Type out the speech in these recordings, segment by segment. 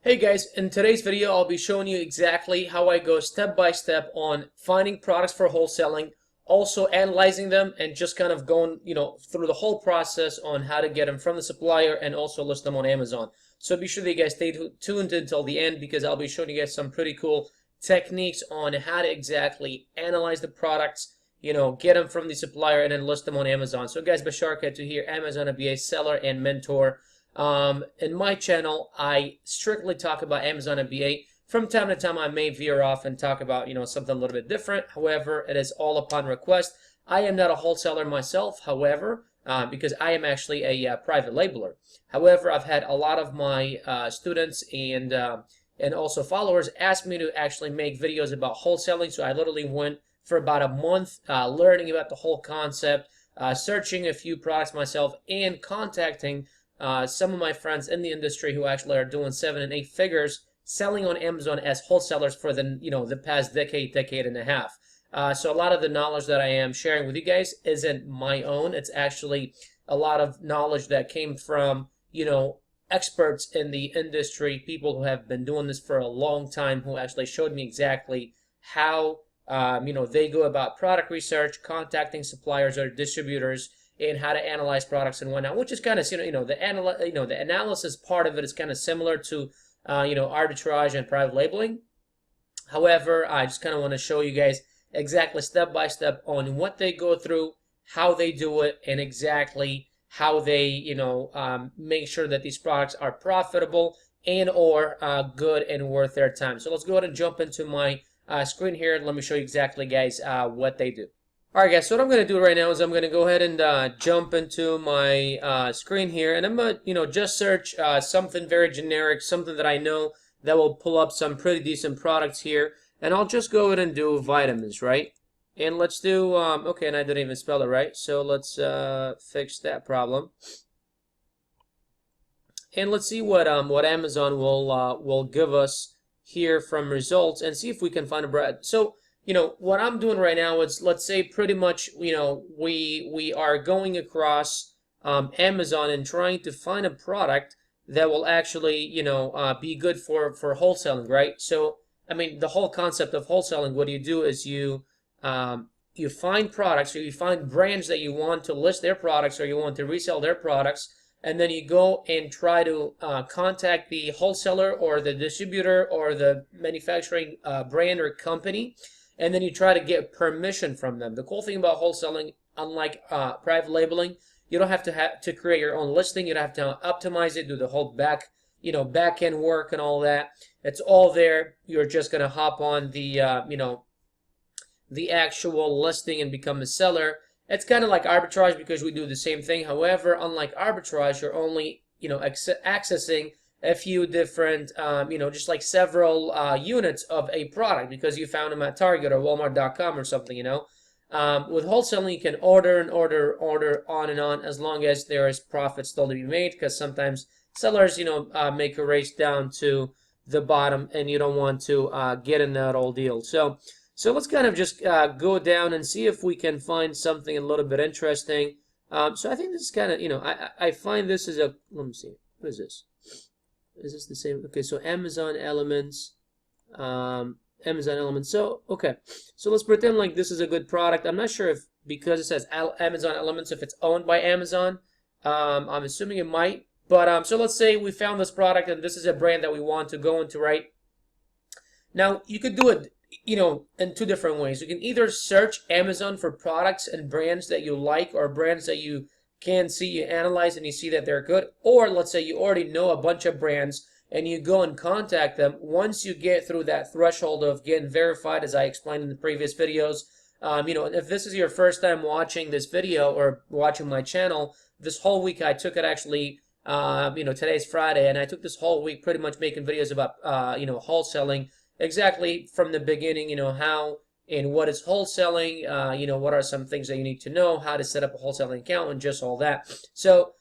Hey guys, in today's video I'll be showing you exactly how I go step by step on finding products for wholesaling, also analyzing them and just kind of going, through the whole process on how to get them from the supplier and also list them on Amazon. So be sure that you guys stay tuned until the end because I'll be showing you guys some pretty cool techniques on how to exactly analyze the products, get them from the supplier and then list them on Amazon. So guys, Bashar Katu here, Amazon FBA seller and mentor. In my channel, I strictly talk about Amazon FBA. From time to time, I may veer off and talk about, something a little bit different. However, it is all upon request. I am not a wholesaler myself, however, because I am actually a private labeler. However, I've had a lot of my students and also followers ask me to actually make videos about wholesaling. So I literally went for about a month learning about the whole concept, searching a few products myself, and contacting some of my friends in the industry who actually are doing 7 and 8 figures selling on Amazon as wholesalers for the past decade and a half. So a lot of the knowledge that I am sharing with you guys isn't my own. It's actually a lot of knowledge that came from, experts in the industry, people who have been doing this for a long time, who actually showed me exactly how, they go about product research, contacting suppliers or distributors, and how to analyze products and whatnot, which is kind of the analysis part of it is kind of similar to arbitrage and private labeling. However, I just kind of want to show you guys exactly step by step on what they go through, how they do it, and exactly how they make sure that these products are profitable and or good and worth their time. So let's go ahead and jump into my screen here. Let me show you exactly, guys, what they do. Alright guys, so what I'm going to do right now is I'm going to go ahead and jump into my screen here, and I'm going to, just search something very generic, something that I know that will pull up some pretty decent products here, and I'll just go ahead and do vitamins, right? And let's do, okay, and I didn't even spell it right, so let's fix that problem. And let's see what Amazon will give us here from results, and see if we can find a brand. So what I'm doing right now is, let's say pretty much, we are going across Amazon and trying to find a product that will actually, be good for wholesaling, right? So, I mean, the whole concept of wholesaling, what you do is you find products, or you find brands that you want to list their products or you want to resell their products, and then you go and try to contact the wholesaler or the distributor or the manufacturing brand or company, and then you try to get permission from them. The cool thing about wholesaling, unlike private labeling, you don't have to create your own listing. You don't have to optimize it, do the whole back end work and all that. It's all there. You're just gonna hop on the the actual listing and become a seller. It's kind of like arbitrage because we do the same thing. However, unlike arbitrage, you're only accessing a few different, just like several units of a product because you found them at Target or Walmart.com or something, With wholesaling, you can order and order on and on as long as there is profit still to be made, because sometimes sellers, make a race down to the bottom and you don't want to get in that old deal. So let's kind of just go down and see if we can find something a little bit interesting. So I think this is kind of, I find this is a, let me see, what is this? Is this the same? Okay, so Amazon Elements, So, okay, so let's pretend like this is a good product. I'm not sure if, because it says Amazon Elements, if it's owned by Amazon. I'm assuming it might. But so let's say we found this product and this is a brand that we want to go into, right? Now, you could do it, in two different ways. You can either search Amazon for products and brands that you like, or brands that you can see, you analyze and you see that they're good, or let's say you already know a bunch of brands and you go and contact them. Once you get through that threshold of getting verified, as I explained in the previous videos, if this is your first time watching this video or watching my channel, this whole week I took it actually, today's Friday, and I took this whole week pretty much making videos about, wholesaling, exactly from the beginning, how and what is wholesaling, what are some things that you need to know, how to set up a wholesaling account, and just all that. So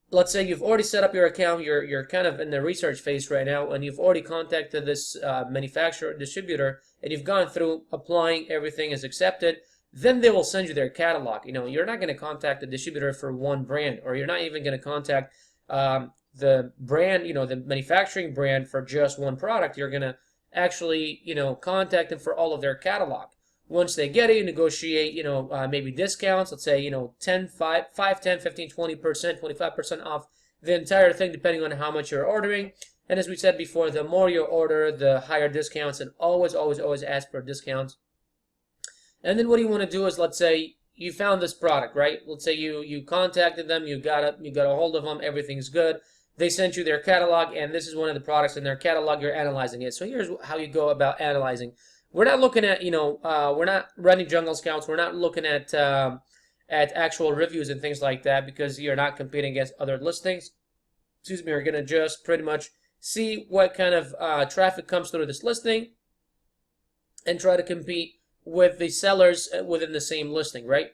let's say you've already set up your account, you're kind of in the research phase right now, and you've already contacted this manufacturer, distributor, and you've gone through applying, everything is accepted. Then they will send you their catalog. You're not going to contact the distributor for one brand, or you're not even going to contact the brand, the manufacturing brand for just one product, you're gonna actually, contact them for all of their catalog. Once they get it, you negotiate, maybe discounts. Let's say, 10, 5, 10, 15, 20%, 25% off the entire thing, depending on how much you're ordering. And as we said before, the more you order, the higher discounts, and always, always, always ask for discounts. And then what you want to do is, let's say you found this product, right? Let's say you contacted them, you got a hold of them, everything's good. They sent you their catalog, and this is one of the products in their catalog. You're analyzing it. So here's how you go about analyzing. We're not looking at, we're not running jungle scouts. We're not looking at actual reviews and things like that, because you're not competing against other listings. Excuse me. We're gonna just pretty much see what kind of traffic comes through this listing, and try to compete with the sellers within the same listing, right?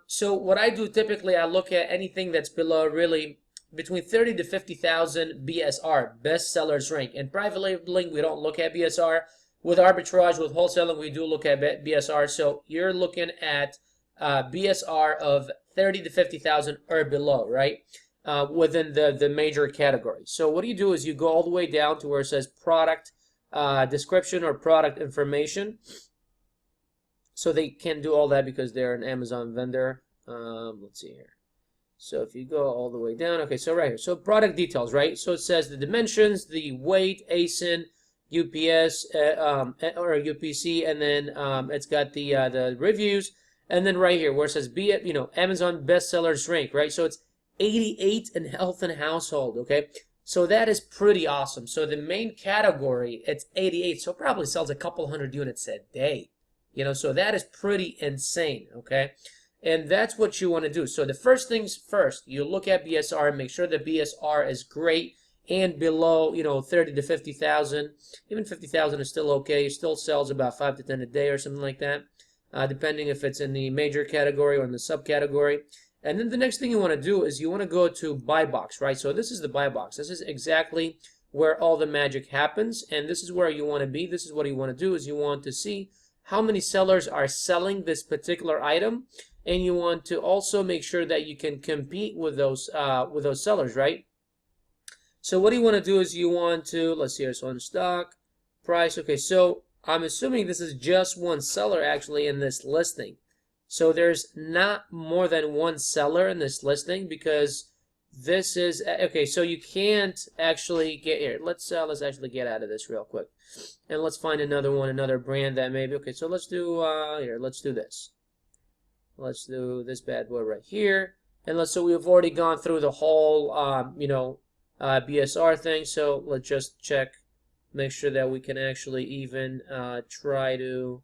So what I do typically, I look at anything that's below really between 30 to 50,000 BSR, best sellers rank. And private labeling, we don't look at BSR. With arbitrage, with wholesaling, we do look at BSR. So you're looking at BSR of 30 to 50,000 or below, right? Within the major category. So what you do is you go all the way down to where it says product description or product information. So they can do all that because they're an Amazon vendor. Let's see here. So if you go all the way down, okay, so right here. So product details, right? So it says the dimensions, the weight, ASIN, UPS, or UPC, and then it's got the reviews. And then right here where it says Amazon bestsellers rank, right? So it's 88 in health and household, okay? So that is pretty awesome. So the main category, it's 88, so it probably sells a couple hundred units a day. So that is pretty insane, okay? And that's what you want to do. So the first things first, you look at BSR and make sure the BSR is great and below, 30 to 50,000. Even 50,000 is still okay. It still sells about 5 to 10 a day or something like that, depending if it's in the major category or in the subcategory. And then the next thing you want to do is you want to go to buy box, right? So this is the buy box. This is exactly where all the magic happens, and this is where you want to be. This is what you want to do is you want to see how many sellers are selling this particular item, and you want to also make sure that you can compete with those sellers, right? So what you want to do is you want to, let's see here, so on stock, price, okay, so I'm assuming this is just one seller actually in this listing. So there's not more than one seller in this listing, because this is, okay, so you can't actually get here. Let's actually get out of this real quick. And let's find another one, another brand that maybe, okay, so let's do, here, let's do this. Let's do this bad boy right here. And so we've already gone through the whole, BSR thing. So let's just check, make sure that we can actually even try to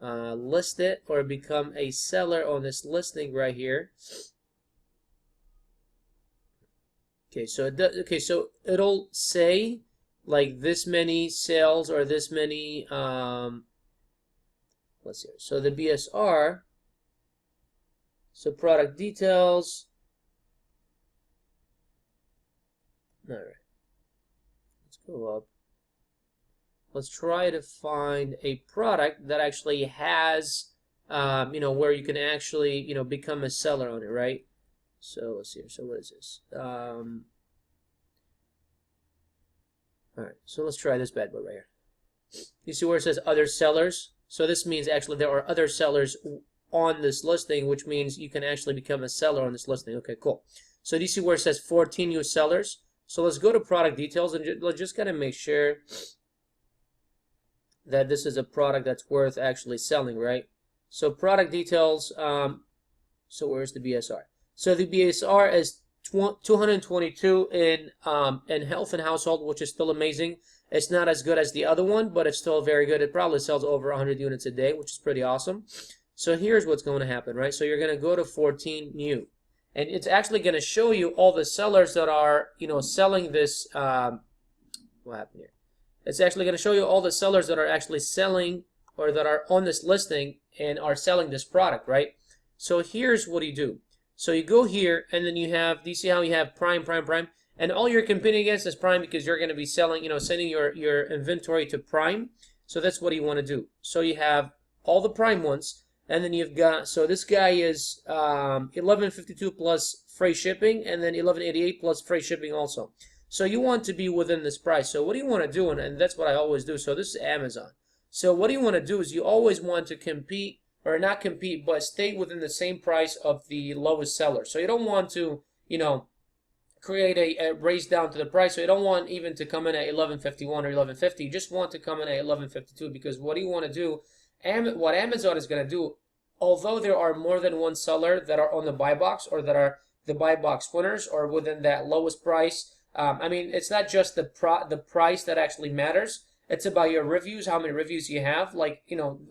list it or become a seller on this listing right here. Okay, so it does, okay, so it'll say like this many sales or this many let's see, so the BSR, so product details. All right, let's go up. Let's try to find a product that actually has where you can actually become a seller on it, right? So let's see here. So what is this? All right, so let's try this bad boy right here. You see where it says other sellers? So this means actually there are other sellers on this listing, which means you can actually become a seller on this listing. Okay, cool. So do you see where it says 14 new sellers? So let's go to product details and let's just kind of make sure that this is a product that's worth actually selling, right? So product details, so where's the BSR? So the BSR is 222 in health and household, which is still amazing. It's not as good as the other one, but it's still very good. It probably sells over 100 units a day, which is pretty awesome. So here's what's going to happen, right? So you're going to go to 14 new, and it's actually going to show you all the sellers that are, selling this. What happened here? It's actually going to show you all the sellers that are actually selling or that are on this listing and are selling this product, right? So here's what you do. So you go here, and then you have, do you see how you have Prime, Prime, Prime? And all you're competing against is Prime because you're going to be selling, sending your inventory to Prime. So that's what you want to do. So you have all the Prime ones, and then you've got, so this guy is 1152 plus free shipping, and then $11.88 plus free shipping also. So you want to be within this price. So what do you want to do? And that's what I always do. So this is Amazon. So what you want to do is you always want to compete, or not compete, but stay within the same price of the lowest seller. So you don't want to, create a raise down to the price. So you don't want even to come in at 11.51 or 11.50. You just want to come in at 11.52, because what do you want to do? What Amazon is going to do, although there are more than one seller that are on the buy box, or that are the buy box winners, or within that lowest price. I mean, it's not just the price that actually matters. It's about your reviews, how many reviews you have. Like,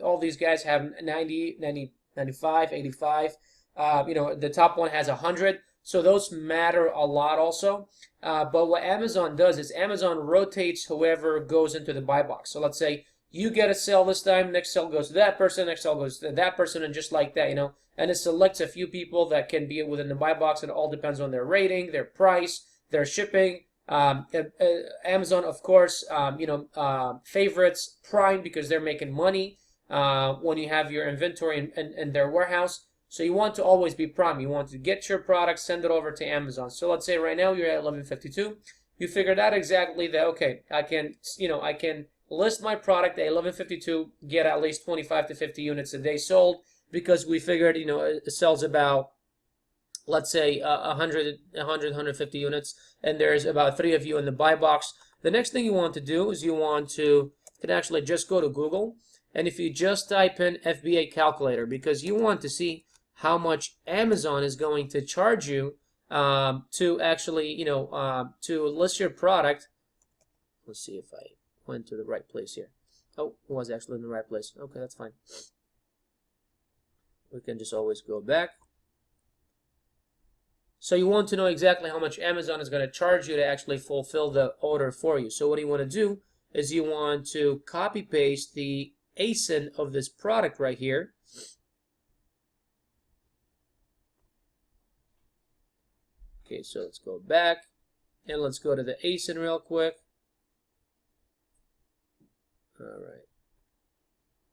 all these guys have 90, 90, 95, 85. The top one has 100. So those matter a lot also. But what Amazon does is Amazon rotates whoever goes into the buy box. So let's say you get a sale this time, next sale goes to that person, next sale goes to that person, and just like that, And it selects a few people that can be within the buy box, and it all depends on their rating, their price, their shipping. Amazon, of course, favorites Prime because they're making money when you have your inventory in their warehouse. So you want to always be Prime. You want to get your product, send it over to Amazon. So let's say right now you're at 11.52. You figured out exactly that, okay, I can list my product at 11.52, get at least 25 to 50 units a day sold, because we figured, it sells about, let's say 150 units, and there's about 3 of you in the buy box. The next thing you want to do is you can actually just go to Google, and if you just type in FBA calculator, because you want to see how much Amazon is going to charge you to actually, to list your product. Let's see if I went to the right place here. Oh, it was actually in the right place. Okay, that's fine. We can just always go back. So you want to know exactly how much Amazon is going to charge you to actually fulfill the order for you. So what you want to do is you want to copy paste the ASIN of this product right here. Okay, so let's go back and let's go to the ASIN real quick. All right.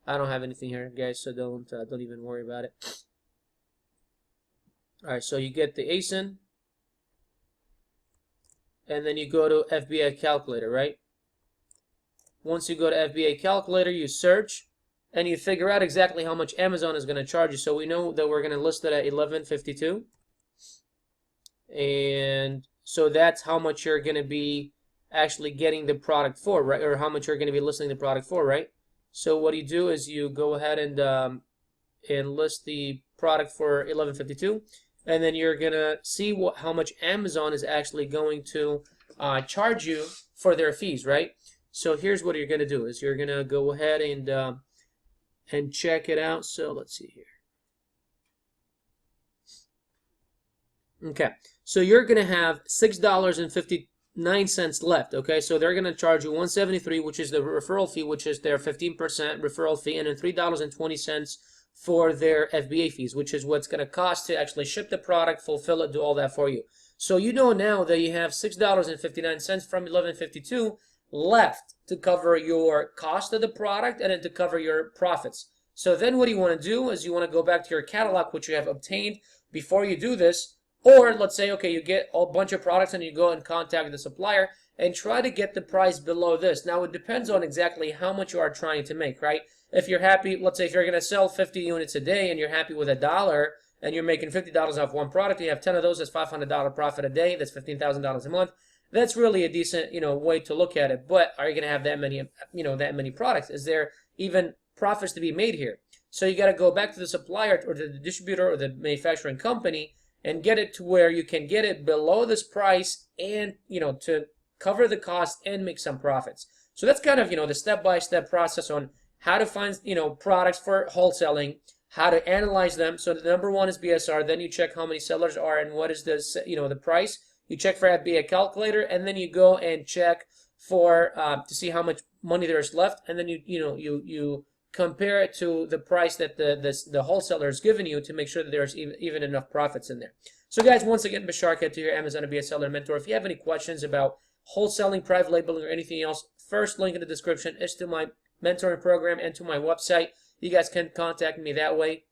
I don't have anything here, guys, so don't even worry about it. All right, so you get the ASIN, and then you go to FBA calculator, right? Once you go to FBA calculator, you search, and you figure out exactly how much Amazon is going to charge you. So we know that we're going to list it at 11.52, and so that's how much you're going to be actually getting the product for, right? Or how much you're going to be listing the product for, right? So what you do is you go ahead and list the product for 11.52. And then you're gonna see how much Amazon is actually going to charge you for their fees, right? So here's what you're gonna do: is you're gonna go ahead and check it out. So let's see here. Okay, so you're gonna have $6.59 left. Okay, so they're gonna charge you $173, which is the referral fee, which is their 15% referral fee, and then $3.20 for their FBA fees, which is what's going to cost to actually ship the product, fulfill it, do all that for you. So you know now that you have $6.59 from 11.52 left to cover your cost of the product and then to cover your profits. So then what you want to do is you want to go back to your catalog, which you have obtained before you do this. Or let's say, okay, you get a bunch of products and you go and contact the supplier and try to get the price below this. Now it depends on exactly how much you are trying to make, right? If you're happy, let's say if you're going to sell 50 units a day and you're happy with $1 and you're making $50 off one product, you have 10 of those, that's $500 profit a day, that's $15,000 a month. That's really a decent, way to look at it. But are you going to have that many, that many products? Is there even profits to be made here? So you got to go back to the supplier or the distributor or the manufacturing company and get it to where you can get it below this price and, to cover the cost and make some profits. So that's kind of, the step-by-step process on how to find, products for wholesaling, how to analyze them. So the number one is BSR. Then you check how many sellers are and what is the, the price. You check for FBA calculator, and then you go and check for to see how much money there is left, and then you compare it to the price that the wholesaler has given you to make sure that there's even enough profits in there. So guys, once again, Bashar Khat here, Amazon to be a seller mentor. If you have any questions about wholesaling, private labeling, or anything else, first link in the description is to my mentoring program and to my website. You guys can contact me that way.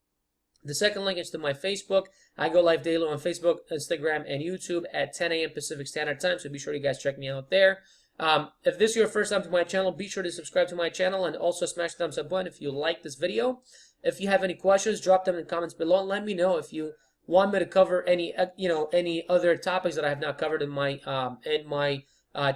The second link is to my Facebook. I go live daily on Facebook, Instagram, and YouTube at 10 a.m. Pacific Standard Time, so be sure you guys check me out there. If this is your first time to my channel, be sure to subscribe to my channel and also smash the thumbs up button if you like this video. If you have any questions, drop them in the comments below and let me know if you want me to cover any any other topics that I have not covered in my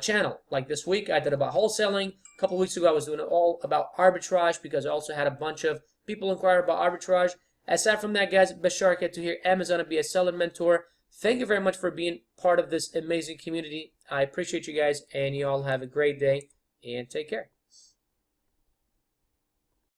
channel. Like this week, I did about wholesaling. A couple weeks ago, I was doing it all about arbitrage because I also had a bunch of people inquire about arbitrage. Aside from that, guys, Bashar, get to hear Amazon and be a seller mentor. Thank you very much for being part of this amazing community. I appreciate you guys, and you all have a great day, and take care.